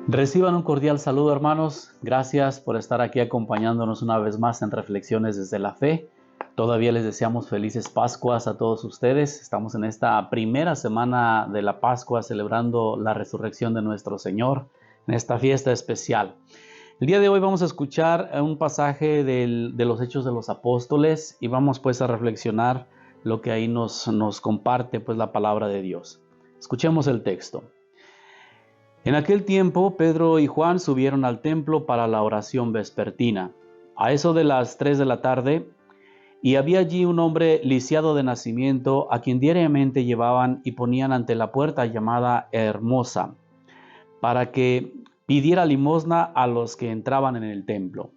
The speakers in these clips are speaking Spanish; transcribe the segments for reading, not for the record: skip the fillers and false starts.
Reciban un cordial saludo, hermanos. Gracias por estar aquí acompañándonos una vez más en Reflexiones desde la Fe. Todavía les deseamos felices Pascuas a todos ustedes. Estamos en esta primera semana de la Pascua celebrando la resurrección de nuestro Señor en esta fiesta especial. El día de hoy vamos a escuchar un pasaje de los Hechos de los Apóstoles y vamos pues a reflexionar lo que ahí nos comparte pues la palabra de Dios. Escuchemos el texto. En aquel tiempo, Pedro y Juan subieron al templo para la oración vespertina, a eso de las 3 de la tarde, y había allí un hombre lisiado de nacimiento, a quien diariamente llevaban y ponían ante la puerta llamada Hermosa, para que pidiera limosna a los que entraban en el templo.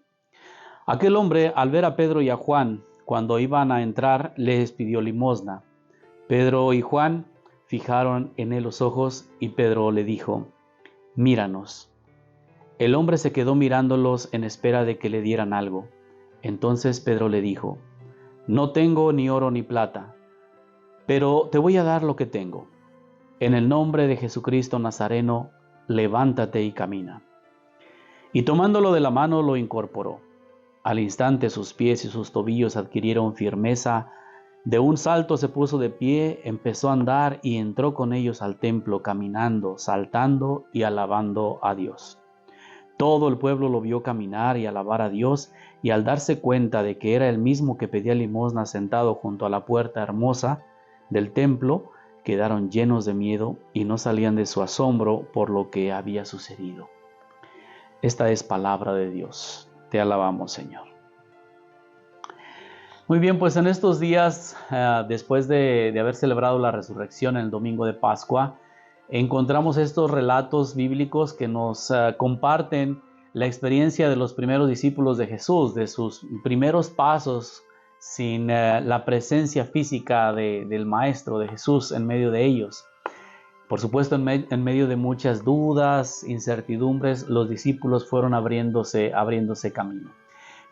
Aquel hombre, al ver a Pedro y a Juan, cuando iban a entrar, les pidió limosna. Pedro y Juan fijaron en él los ojos, y Pedro le dijo: «Míranos». El hombre se quedó mirándolos en espera de que le dieran algo. Entonces Pedro le dijo: «No tengo ni oro ni plata, pero te voy a dar lo que tengo. En el nombre de Jesucristo Nazareno, levántate y camina». Y tomándolo de la mano lo incorporó. Al instante sus pies y sus tobillos adquirieron firmeza. De un salto se puso de pie, empezó a andar y entró con ellos al templo, caminando, saltando y alabando a Dios. Todo el pueblo lo vio caminar y alabar a Dios, y al darse cuenta de que era el mismo que pedía limosna sentado junto a la puerta hermosa del templo, quedaron llenos de miedo y no salían de su asombro por lo que había sucedido. Esta es palabra de Dios. Te alabamos, Señor. Muy bien, pues en estos días, después de haber celebrado la resurrección en el domingo de Pascua, encontramos estos relatos bíblicos que nos comparten la experiencia de los primeros discípulos de Jesús, de sus primeros pasos sin la presencia física del Maestro, de Jesús en medio de ellos. Por supuesto, en medio de muchas dudas, incertidumbres, los discípulos fueron abriéndose camino.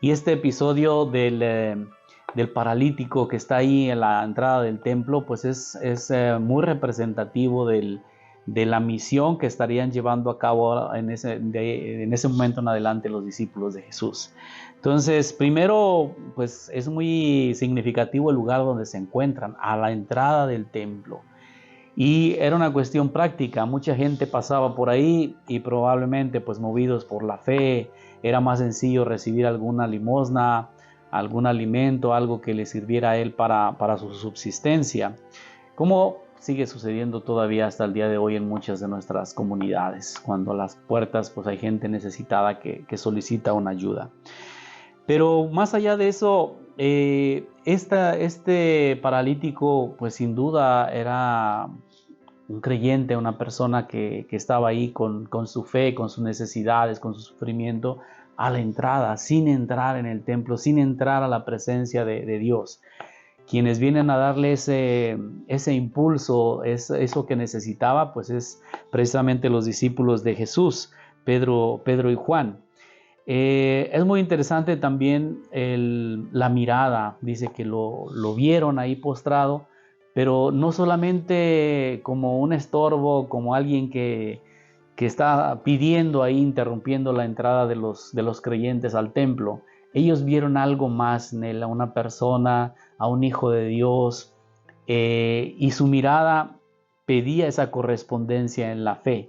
Y este episodio del paralítico que está ahí en la entrada del templo, pues es muy representativo de la misión que estarían llevando a cabo en ese momento en adelante los discípulos de Jesús. Entonces, primero, pues es muy significativo el lugar donde se encuentran, a la entrada del templo. Y era una cuestión práctica, mucha gente pasaba por ahí y probablemente pues movidos por la fe, era más sencillo recibir alguna limosna, algún alimento, algo que le sirviera a él para su subsistencia, como sigue sucediendo todavía hasta el día de hoy en muchas de nuestras comunidades, cuando a las puertas pues hay gente necesitada que solicita una ayuda. Pero más allá de eso, este paralítico pues sin duda era un creyente, una persona que estaba ahí con su fe, con sus necesidades, con su sufrimiento, a la entrada, sin entrar en el templo, sin entrar a la presencia de Dios. Quienes vienen a darle ese impulso, eso que necesitaba, pues es precisamente los discípulos de Jesús, Pedro y Juan. Es muy interesante también la mirada. Dice que lo vieron ahí postrado, pero no solamente como un estorbo, como alguien que está pidiendo ahí, interrumpiendo la entrada de los creyentes al templo. Ellos vieron algo más en él, a una persona, a un hijo de Dios, y su mirada pedía esa correspondencia en la fe.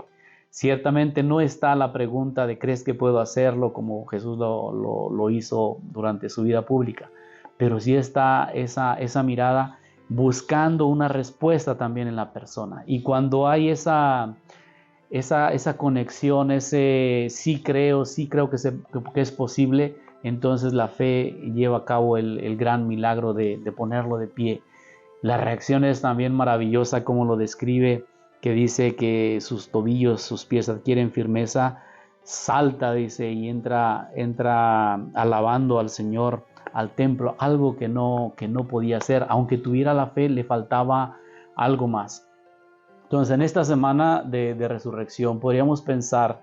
Ciertamente no está la pregunta de ¿crees que puedo hacerlo?, como Jesús lo hizo durante su vida pública, pero sí está esa mirada buscando una respuesta también en la persona. Y cuando hay esa conexión, ese sí creo que es posible, entonces la fe lleva a cabo el gran milagro de ponerlo de pie. La reacción es también maravillosa, como lo describe, que dice que sus tobillos, sus pies adquieren firmeza, salta, dice, y entra alabando al Señor al templo, algo que no podía hacer. Aunque tuviera la fe, le faltaba algo más. Entonces, en esta semana de resurrección podríamos pensar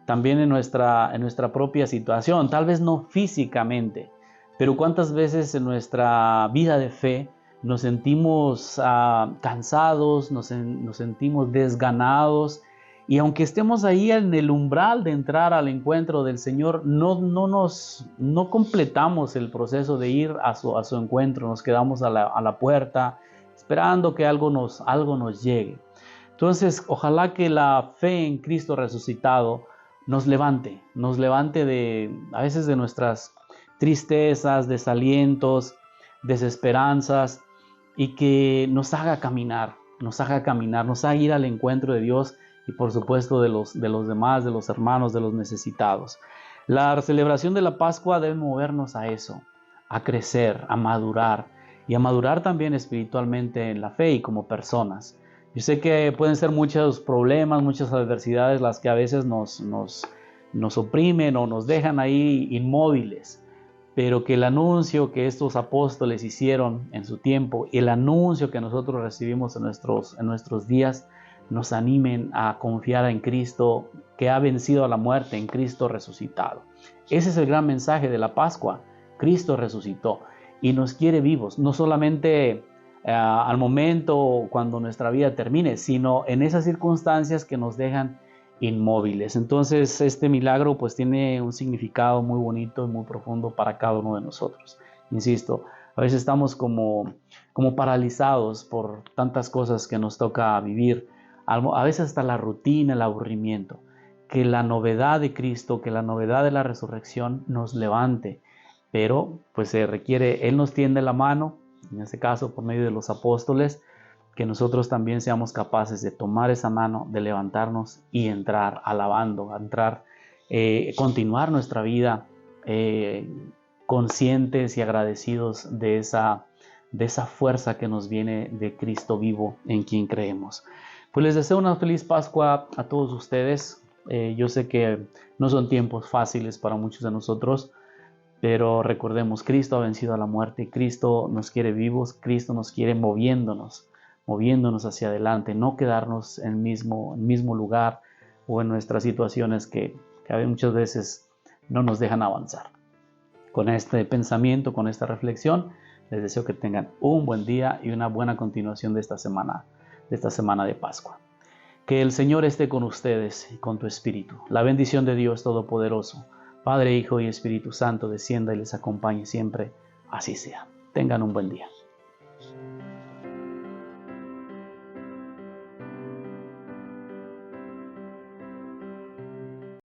también en nuestra propia situación, tal vez no físicamente, pero cuántas veces en nuestra vida de fe nos sentimos cansados, nos sentimos desganados Y aunque estemos ahí en el umbral de entrar al encuentro del Señor, no completamos el proceso de ir a su encuentro. Nos quedamos a la puerta esperando que algo nos llegue. Entonces, ojalá que la fe en Cristo resucitado nos levante a veces de nuestras tristezas, desalientos, desesperanzas, y que nos haga caminar, nos haga ir al encuentro de Dios y por supuesto de los demás, de los hermanos, de los necesitados. La celebración de la Pascua debe movernos a eso, a crecer, a madurar y a madurar también espiritualmente en la fe y como personas. Yo sé que pueden ser muchos problemas, muchas adversidades las que a veces nos oprimen o nos dejan ahí inmóviles, pero que el anuncio que estos apóstoles hicieron en su tiempo y el anuncio que nosotros recibimos en nuestros días nos animen a confiar en Cristo que ha vencido a la muerte, en Cristo resucitado. Ese es el gran mensaje de la Pascua. Cristo resucitó y nos quiere vivos, no solamente al momento cuando nuestra vida termine, sino en esas circunstancias que nos dejan inmóviles. Entonces este milagro pues tiene un significado muy bonito y muy profundo para cada uno de nosotros. Insisto, a veces estamos como paralizados por tantas cosas que nos toca vivir, a veces hasta la rutina, el aburrimiento. Que la novedad de Cristo, que la novedad de la resurrección nos levante, pero pues se requiere, Él nos tiende la mano, en este caso por medio de los apóstoles, que nosotros también seamos capaces de tomar esa mano, de levantarnos y entrar alabando, continuar nuestra vida conscientes y agradecidos de esa fuerza que nos viene de Cristo vivo en quien creemos. Pues les deseo una feliz Pascua a todos ustedes. Yo sé que no son tiempos fáciles para muchos de nosotros, pero recordemos, Cristo ha vencido a la muerte, Cristo nos quiere vivos, Cristo nos quiere moviéndonos hacia adelante, no quedarnos en el mismo lugar o en nuestras situaciones que muchas veces no nos dejan avanzar. Con este pensamiento, con esta reflexión, les deseo que tengan un buen día y una buena continuación de esta semana de Pascua. Que el Señor esté con ustedes y con tu espíritu. La bendición de Dios Todopoderoso, Padre, Hijo y Espíritu Santo, descienda y les acompañe siempre. Así sea. Tengan un buen día.